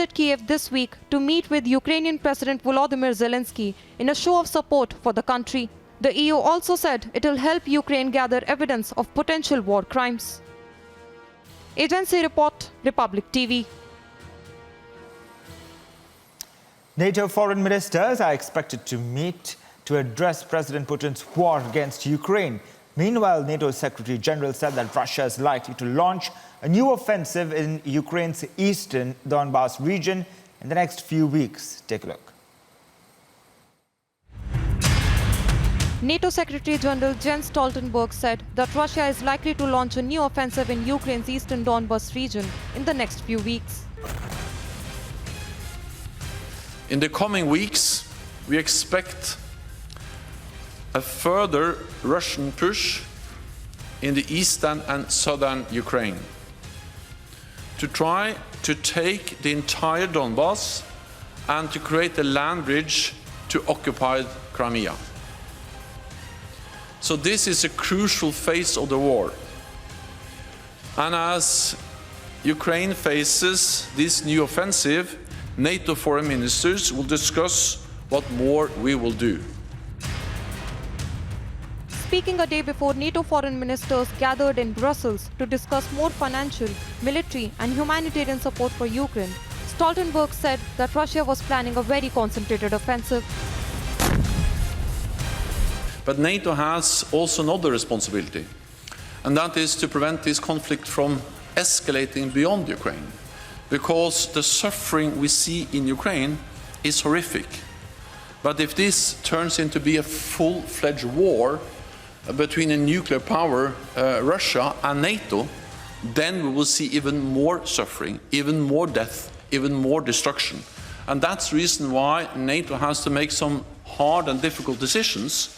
visited Kiev this week to meet with Ukrainian President Volodymyr Zelensky in a show of support for the country. The EU also said it will help Ukraine gather evidence of potential war crimes. Agency report, Republic TV. NATO foreign ministers are expected to meet to address President Putin's war against Ukraine. Meanwhile, NATO Secretary General said that Russia is likely to launch a new offensive in Ukraine's eastern Donbass region in the next few weeks. Take a look. NATO Secretary General Jens Stoltenberg said that Russia is likely to launch a new offensive in Ukraine's eastern Donbass region in the next few weeks. In the coming weeks, we expect a further Russian push in the eastern and southern Ukraine to try to take the entire Donbass and to create a land bridge to occupied Crimea. So this is a crucial phase of the war. And as Ukraine faces this new offensive, NATO foreign ministers will discuss what more we will do. Speaking a day before NATO foreign ministers gathered in Brussels to discuss more financial, military and humanitarian support for Ukraine, Stoltenberg said that Russia was planning a very concentrated offensive. But NATO has also another responsibility, and that is to prevent this conflict from escalating beyond Ukraine, because the suffering we see in Ukraine is horrific. But if this turns into be a full-fledged war between a nuclear power, Russia, and NATO, then we will see even more suffering, even more death, even more destruction. And that's the reason why NATO has to make some hard and difficult decisions.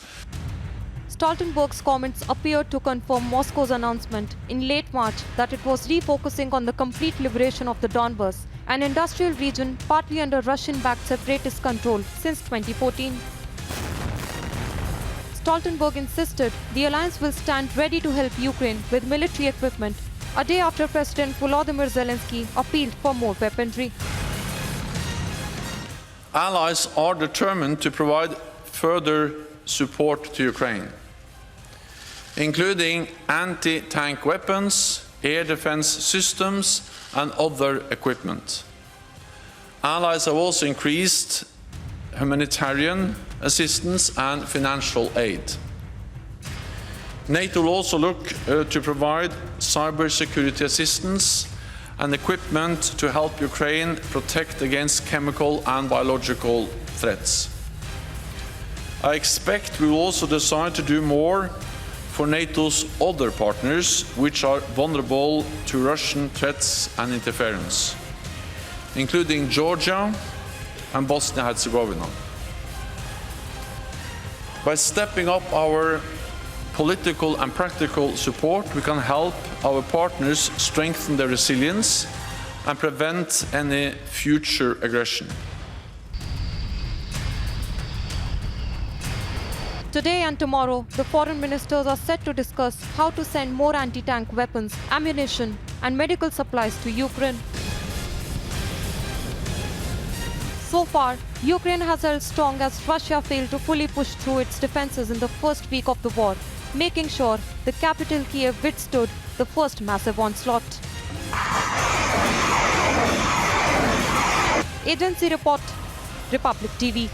Stoltenberg's comments appeared to confirm Moscow's announcement in late March that it was refocusing on the complete liberation of the Donbass, an industrial region partly under Russian-backed separatist control since 2014. Stoltenberg insisted the alliance will stand ready to help Ukraine with military equipment a day after President Volodymyr Zelensky appealed for more weaponry. Allies are determined to provide further support to Ukraine, including anti-tank weapons, air defense systems and other equipment. Allies have also increased humanitarian assistance and financial aid. NATO will also look to provide cybersecurity assistance and equipment to help Ukraine protect against chemical and biological threats. I expect we will also decide to do more for NATO's other partners, which are vulnerable to Russian threats and interference, including Georgia and Bosnia-Herzegovina. By stepping up our political and practical support, we can help our partners strengthen their resilience and prevent any future aggression. Today and tomorrow, the foreign ministers are set to discuss how to send more anti-tank weapons, ammunition and medical supplies to Ukraine. So far, Ukraine has held strong as Russia failed to fully push through its defenses in the first week of the war, making sure the capital Kiev withstood the first massive onslaught. Agency report, Republic TV.